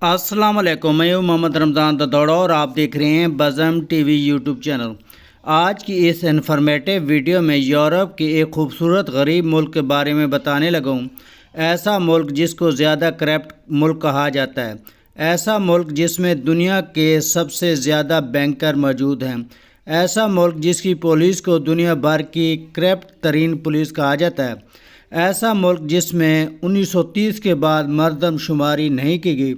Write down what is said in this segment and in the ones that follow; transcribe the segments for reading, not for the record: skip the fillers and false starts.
السلام علیکم، میں ہوں محمد رمضان ددوڑا اور آپ دیکھ رہے ہیں بزم ٹی وی یوٹیوب چینل۔ آج کی اس انفارمیٹیو ویڈیو میں یورپ کے ایک خوبصورت غریب ملک کے بارے میں بتانے لگا ہوں۔ ایسا ملک جس کو زیادہ کرپٹ ملک کہا جاتا ہے، ایسا ملک جس میں دنیا کے سب سے زیادہ بینکر موجود ہیں، ایسا ملک جس کی پولیس کو دنیا بھر کی کرپٹ ترین پولیس کہا جاتا ہے، ایسا ملک جس میں 1930 کے بعد مردم شماری نہیں کی گئی،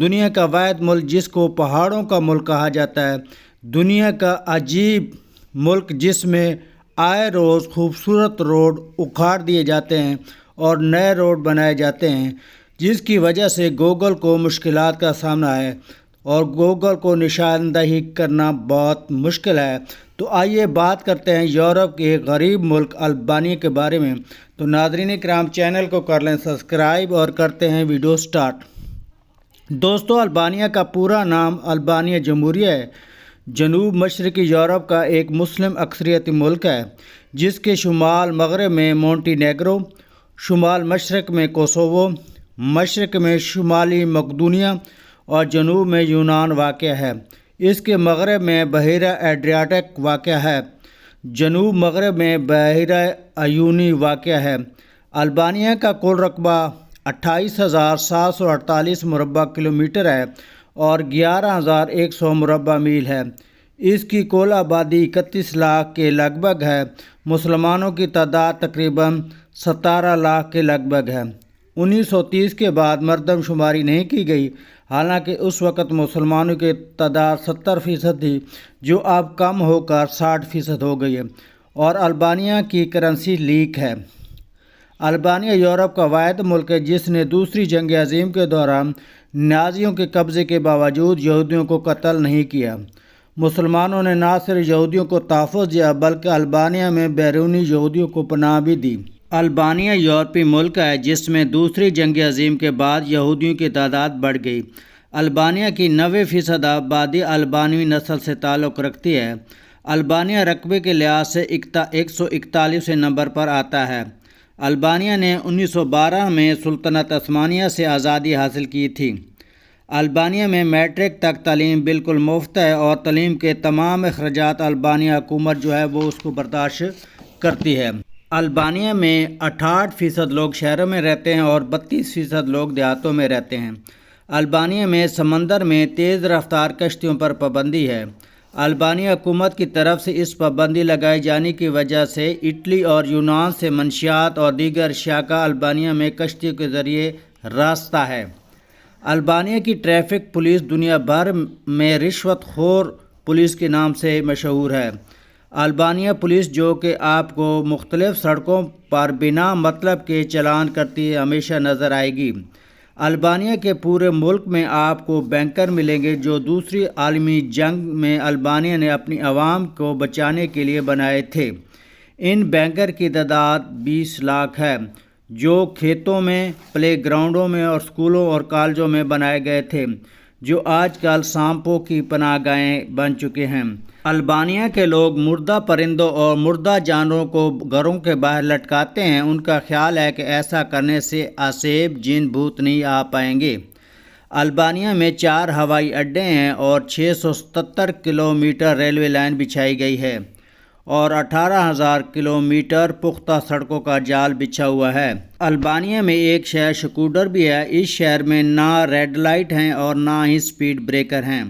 دنیا کا واحد ملک جس کو پہاڑوں کا ملک کہا جاتا ہے، دنیا کا عجیب ملک جس میں آئے روز خوبصورت روڈ اکھاڑ دیے جاتے ہیں اور نئے روڈ بنائے جاتے ہیں، جس کی وجہ سے گوگل کو مشکلات کا سامنا ہے اور گوگل کو نشاندہی کرنا بہت مشکل ہے۔ تو آئیے بات کرتے ہیں یورپ کے ایک غریب ملک البانیہ کے بارے میں۔ تو ناظرین کرام، چینل کو کر لیں سبسکرائب اور کرتے ہیں ویڈیو سٹارٹ۔ دوستو، البانیہ کا پورا نام البانیہ جمہوریہ ہے، جنوب مشرقی یورپ کا ایک مسلم اکثریتی ملک ہے جس کے شمال مغرب میں مونٹی نیگرو، شمال مشرق میں کوسوو، مشرق میں شمالی مقدونیہ اور جنوب میں یونان واقع ہے۔ اس کے مغرب میں بحیرہ ایڈریاٹک واقع ہے، جنوب مغرب میں بحیرہ ایونی واقع ہے۔ البانیہ کا کل رقبہ 28,748 مربع کلومیٹر ہے اور 11,100 مربع میل ہے۔ اس کی کل آبادی 31 لاکھ کے لگ بھگ ہے۔ مسلمانوں کی تعداد تقریباً 17 لاکھ کے لگ بھگ ہے۔ 1930 کے بعد مردم شماری نہیں کی گئی، حالانکہ اس وقت مسلمانوں کی تعداد 70% تھی، جو اب کم ہو کر 60% ہو گئی ہے، اور البانیہ کی کرنسی لیک ہے۔ البانیہ یورپ کا واحد ملک ہے جس نے دوسری جنگ عظیم کے دوران نازیوں کے قبضے کے باوجود یہودیوں کو قتل نہیں کیا۔ مسلمانوں نے نہ صرف یہودیوں کو تحفظ دیا بلکہ البانیہ میں بیرونی یہودیوں کو پناہ بھی دی۔ البانیہ یورپی ملک ہے جس میں دوسری جنگ عظیم کے بعد یہودیوں کی تعداد بڑھ گئی۔ البانیہ کی 90% آبادی البانوی نسل سے تعلق رکھتی ہے۔ البانیہ رقبے کے لحاظ سے 141 نمبر پر آتا ہے۔ البانیہ نے 1912 میں سلطنت عثمانیہ سے آزادی حاصل کی تھی۔ البانیہ میں میٹرک تک تعلیم بالکل مفت ہے اور تعلیم کے تمام اخراجات البانیہ حکومت جو ہے وہ اس کو برداشت کرتی ہے۔ البانیہ میں 68% لوگ شہروں میں رہتے ہیں اور 32% لوگ دیہاتوں میں رہتے ہیں۔ البانیہ میں سمندر میں تیز رفتار کشتیوں پر پابندی ہے۔ البانیہ حکومت کی طرف سے اس پابندی لگائے جانے کی وجہ سے اٹلی اور یونان سے منشیات اور دیگر اشیاء کا البانیہ میں کشتیوں کے ذریعے راستہ ہے۔ البانیہ کی ٹریفک پولیس دنیا بھر میں رشوت خور پولیس کے نام سے مشہور ہے۔ البانیہ پولیس جو کہ آپ کو مختلف سڑکوں پر بنا مطلب کے چالان کرتی ہے ہمیشہ نظر آئے گی۔ البانیہ کے پورے ملک میں آپ کو بینکر ملیں گے جو دوسری عالمی جنگ میں البانیہ نے اپنی عوام کو بچانے کے لیے بنائے تھے۔ ان بینکر کی تعداد 20 لاکھ ہے جو کھیتوں میں، پلے گراؤنڈوں میں اور اسکولوں اور کالجوں میں بنائے گئے تھے، جو آج کل سانپوں کی پناہ گاہیں بن چکے ہیں۔ البانیہ کے لوگ مردہ پرندوں اور مردہ جانوروں کو گھروں کے باہر لٹکاتے ہیں۔ ان کا خیال ہے کہ ایسا کرنے سے عصیب جن بھوت نہیں آ پائیں گے۔ البانیہ میں 4 ہوائی اڈے ہیں اور 677 کلومیٹر ریلوے لائن بچھائی گئی ہے اور 18,000 کلومیٹر پختہ سڑکوں کا جال بچھا ہوا ہے۔ البانیہ میں ایک شہر شکودر بھی ہے۔ اس شہر میں نہ ریڈ لائٹ ہیں اور نہ ہی سپیڈ بریکر ہیں۔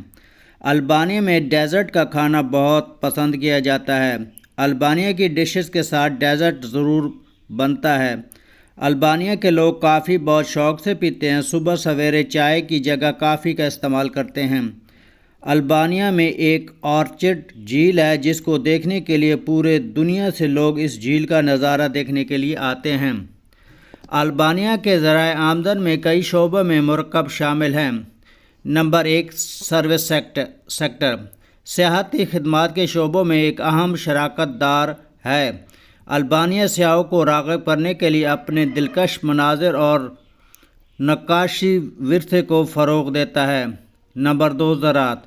البانیہ میں ڈیزرٹ کا کھانا بہت پسند کیا جاتا ہے۔ البانیہ کی ڈشز کے ساتھ ڈیزرٹ ضرور بنتا ہے۔ البانیہ کے لوگ کافی بہت شوق سے پیتے ہیں، صبح سویرے چائے کی جگہ کافی کا استعمال کرتے ہیں۔ البانیہ میں ایک آرچڈ جھیل ہے جس کو دیکھنے کے لیے پورے دنیا سے لوگ اس جھیل کا نظارہ دیکھنے کے لیے آتے ہیں۔ البانیہ کے ذرائع آمدن میں کئی شعبوں میں مرکب شامل ہیں۔ نمبر 1، سروس سیکٹر سیاحتی خدمات کے شعبوں میں ایک اہم شراکت دار ہے۔ البانیہ سیاحوں کو راغب کرنے کے لیے اپنے دلکش مناظر اور نقاشی ورثے کو فروغ دیتا ہے۔ نمبر 2، زراعت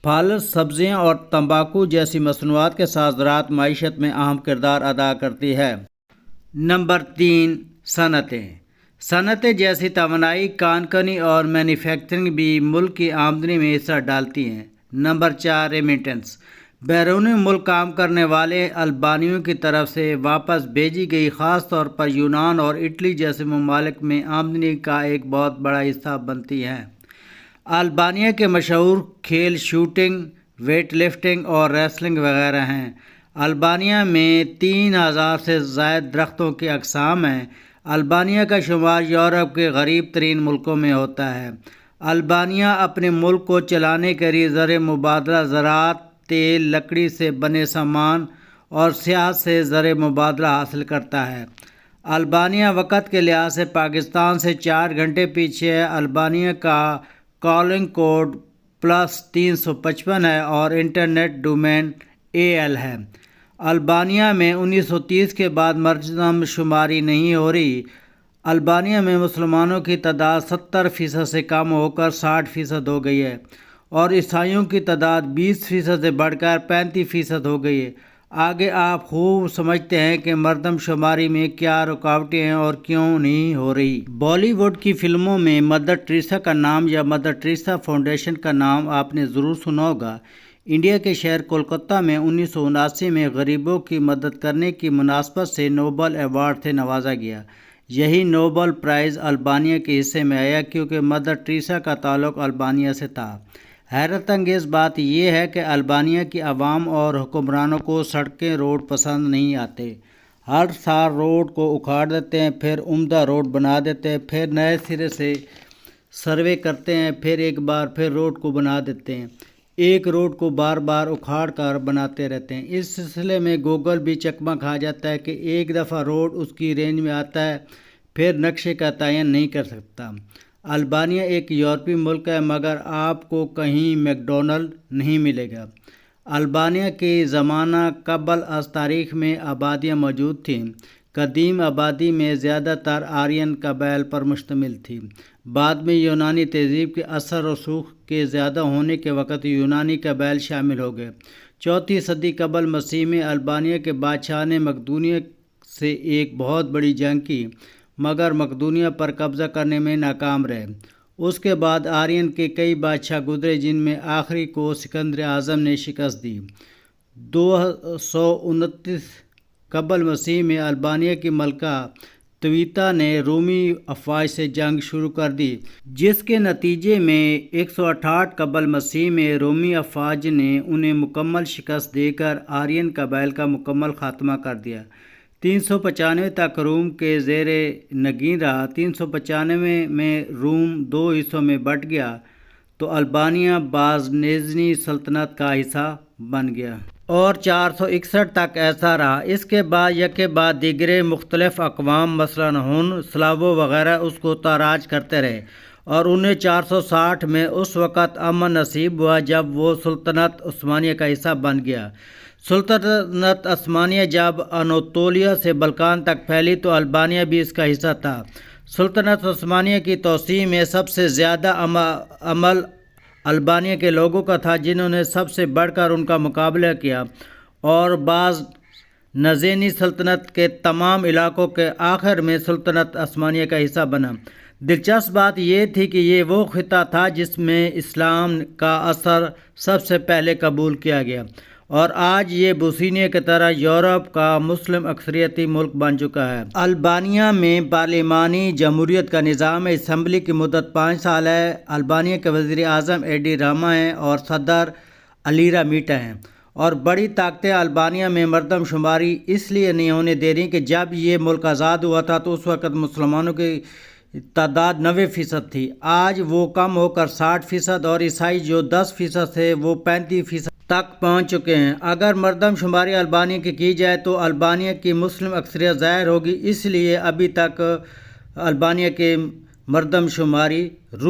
پھل، سبزیاں اور تمباکو جیسی مصنوعات کے ساتھ زراعت معیشت میں اہم کردار ادا کرتی ہے۔ نمبر 3، صنعتیں صنعتیں جیسی توانائی، کانکنی اور مینوفیکچرنگ بھی ملک کی آمدنی میں حصہ ڈالتی ہیں۔ Number 4، remittance. بیرون ملک کام کرنے والے البانیوں کی طرف سے واپس بھیجی گئی، خاص طور پر یونان اور اٹلی جیسے ممالک میں آمدنی کا ایک بہت بڑا حصہ بنتی ہیں۔ البانیہ کے مشہور کھیل شوٹنگ، ویٹ لفٹنگ اور ریسلنگ وغیرہ ہیں۔ البانیہ میں 3000 سے زائد درختوں کی اقسام ہیں۔ البانیہ کا شمار یورپ کے غریب ترین ملکوں میں ہوتا ہے۔ البانیہ اپنے ملک کو چلانے کے لیے زر مبادلہ، زراعت، تیل، لکڑی سے بنے سامان اور سیاحت سے زر مبادلہ حاصل کرتا ہے۔ البانیہ وقت کے لحاظ سے پاکستان سے 4 گھنٹے پیچھے ہے۔ البانیہ کا کالنگ کوڈ +355 ہے اور انٹرنیٹ ڈومین AL ہے۔ البانیہ میں 1930 کے بعد مردم شماری نہیں ہو رہی۔ البانیہ میں مسلمانوں کی تعداد 70% سے کم ہو کر 60% ہو گئی ہے اور عیسائیوں کی تعداد 20% سے بڑھ کر 35% ہو گئی ہے۔ آگے آپ خوب سمجھتے ہیں کہ مردم شماری میں کیا رکاوٹیں ہیں اور کیوں نہیں ہو رہی۔ بالی ووڈ کی فلموں میں مدر ٹریسا کا نام یا مدر ٹریسا فاؤنڈیشن کا نام آپ نے ضرور سنا ہوگا۔ انڈیا کے شہر کولکتہ میں 1979 میں غریبوں کی مدد کرنے کی مناسبت سے نوبل ایوارڈ سے نوازا گیا۔ یہی نوبل پرائز البانیہ کے حصے میں آیا کیونکہ مدر ٹریسا کا تعلق البانیہ سے تھا۔ حیرت انگیز بات یہ ہے کہ البانیہ کی عوام اور حکمرانوں کو سڑکیں، روڈ پسند نہیں آتے۔ ہر سال روڈ کو اکھاڑ دیتے ہیں، پھر عمدہ روڈ بنا دیتے ہیں، پھر نئے سرے سے سروے کرتے ہیں، پھر ایک بار پھر روڈ کو بنا دیتے ہیں۔ ایک روڈ کو بار بار اکھاڑ کر بناتے رہتے ہیں۔ اس سلسلے میں گوگل بھی چکمہ کھا جاتا ہے کہ ایک دفعہ روڈ اس کی رینج میں آتا ہے پھر نقشے کا تعین نہیں کر سکتا۔ البانیہ ایک یورپی ملک ہے مگر آپ کو کہیں میک ڈونلڈ نہیں ملے گا۔ البانیہ کے زمانہ قبل از تاریخ میں آبادیاں موجود تھیں۔ قدیم آبادی میں زیادہ تر آرین قبائل پر مشتمل تھی۔ بعد میں یونانی تہذیب کے اثر رسوخ کے زیادہ ہونے کے وقت یونانی قبائل شامل ہو گئے۔ 4 صدی قبل مسیح میں البانیہ کے بادشاہ نے مقدونیہ سے ایک بہت بڑی جنگ کی مگر مقدونیہ پر قبضہ کرنے میں ناکام رہے۔ اس کے بعد آرین کے کئی بادشاہ گزرے جن میں آخری کو سکندر اعظم نے شکست دی۔ 229 قبل مسیح میں البانیہ کی ملکہ تویتا نے رومی افواج سے جنگ شروع کر دی جس کے نتیجے میں 168 قبل مسیح میں رومی افواج نے انہیں مکمل شکست دے کر آرین قبائل کا مکمل خاتمہ کر دیا۔ 395 تک روم کے زیر نگین رہا۔ 395 میں روم 2 حصوں میں بٹ گیا تو البانیہ بازنطینی سلطنت کا حصہ بن گیا اور 461 تک ایسا رہا۔ اس کے بعد یکے بعد دیگرے مختلف اقوام مثلاً ہن، سلاوو وغیرہ اس کو تاراج کرتے رہے اور انہیں 460 میں اس وقت امن نصیب ہوا جب وہ سلطنت عثمانیہ کا حصہ بن گیا۔ سلطنت عثمانیہ جب اناتولیہ سے بلقان تک پھیلی تو البانیہ بھی اس کا حصہ تھا۔ سلطنت عثمانیہ کی توسیع میں سب سے زیادہ عمل البانیہ کے لوگوں کا تھا جنہوں نے سب سے بڑھ کر ان کا مقابلہ کیا اور بعض نزینی سلطنت کے تمام علاقوں کے آخر میں سلطنت عثمانیہ کا حصہ بنا۔ دلچسپ بات یہ تھی کہ یہ وہ خطہ تھا جس میں اسلام کا اثر سب سے پہلے قبول کیا گیا اور آج یہ بوسنیا کی طرح یورپ کا مسلم اکثریتی ملک بن چکا ہے۔ البانیہ میں پارلیمانی جمہوریت کا نظام ہے۔ اسمبلی کی مدت 5 سال ہے۔ البانیہ کے وزیر اعظم ایڈی راما ہیں اور صدر الیرا میٹا ہیں اور بڑی طاقتیں البانیہ میں مردم شماری اس لیے نہیں ہونے دے رہی کہ جب یہ ملک آزاد ہوا تھا تو اس وقت مسلمانوں کی تعداد 90% تھی۔ آج وہ کم ہو کر 60% اور عیسائی جو 10% تھے وہ 35% تک پہنچ چکے ہیں۔ اگر مردم شماری البانیہ کی جائے تو البانیہ کی مسلم اکثریت ظاہر ہوگی، اس لیے ابھی تک البانیہ کے مردم شماری رک